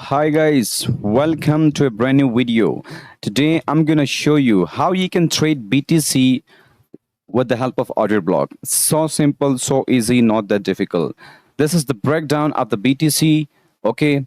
Hi guys, welcome to a brand new video. Today I'm gonna show you how you can trade BTC with the help of order block. So simple, so easy, not that difficult. This is the breakdown of the BTC, okay,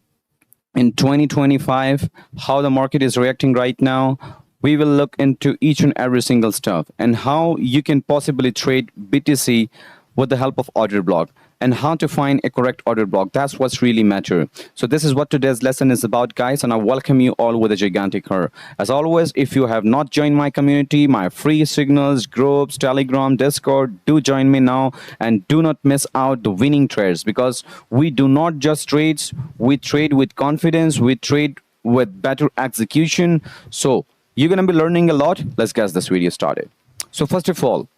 in 2025, how the market is reacting right now. We will look into each and every single stuff and how you can possibly trade BTC with the help of order block and how to find a correct order block. That's what's really matter. So this is what today's lesson is about, guys, and I welcome you all with a gigantic her. As always, if you have not joined my community, my free signals, groups, Telegram, Discord, do join me now and do not miss out the winning trades, because we do not just trades, we trade with confidence, we trade with better execution. So you're going to be learning a lot. Let's get this video started. So first of all,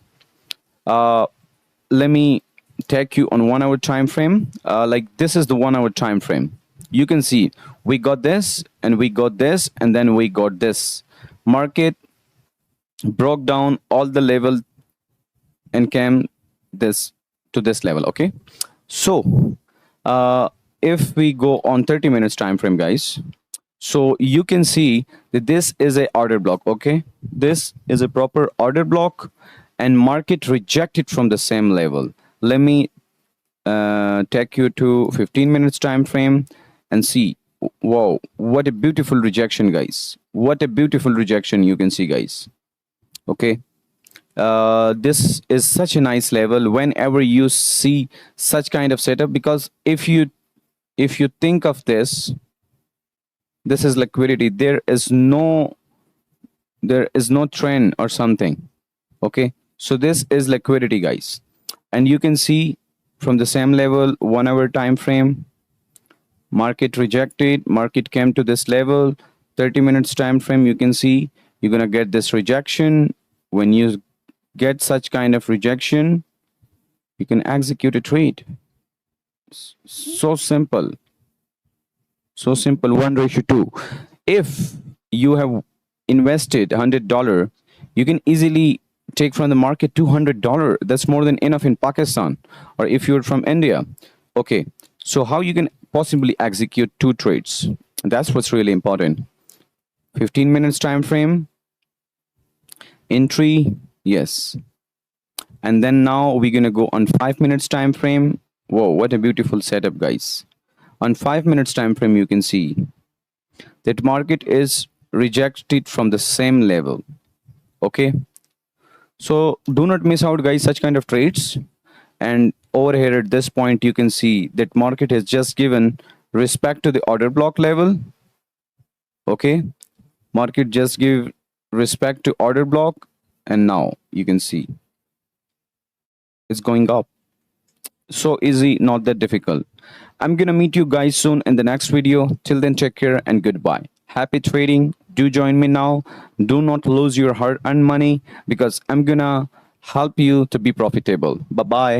let me take you on 1 hour time frame. Like this is the 1 hour time frame. You can see we got this and we got this and then we got this. Market broke down all the level and came this to this level. Okay, so if we go on 30 minutes time frame, guys, so you can see that this is a order block. Okay, this is a proper order block and market rejected from the same level. Let me take you to 15 minutes time frame and see. Wow, what a beautiful rejection, guys. What a beautiful rejection you can see, guys. Okay, this is such a nice level whenever you see such kind of setup, because if you think of this is liquidity. There is no trend or something. Okay, so this is liquidity, guys, and you can see from the same level, 1 hour time frame, market rejected, market came to this level. 30 minutes time frame, you can see you're gonna get this rejection. When you get such kind of rejection, you can execute a trade. So simple, so simple. 1:2. If you have invested $100, you can easily take from the market $200. That's more than enough in Pakistan, or if you're from India. Okay, so how you can possibly execute two trades? That's what's really important. 15 minutes time frame, entry, yes, and then now we're gonna go on 5 minutes time frame. Whoa, what a beautiful setup, guys. On 5 minutes time frame, you can see that market is rejected from the same level. Okay, so do not miss out, guys, such kind of trades. And over here at this point, you can see that market has just given respect to the order block level. Okay, market just give respect to order block, and now you can see it's going up. So easy, not that difficult. I'm gonna meet you guys soon in the next video. Till then, take care and goodbye. Happy trading. Do join me now. Do not lose your hard-earned money, because I'm gonna help you to be profitable. Bye bye.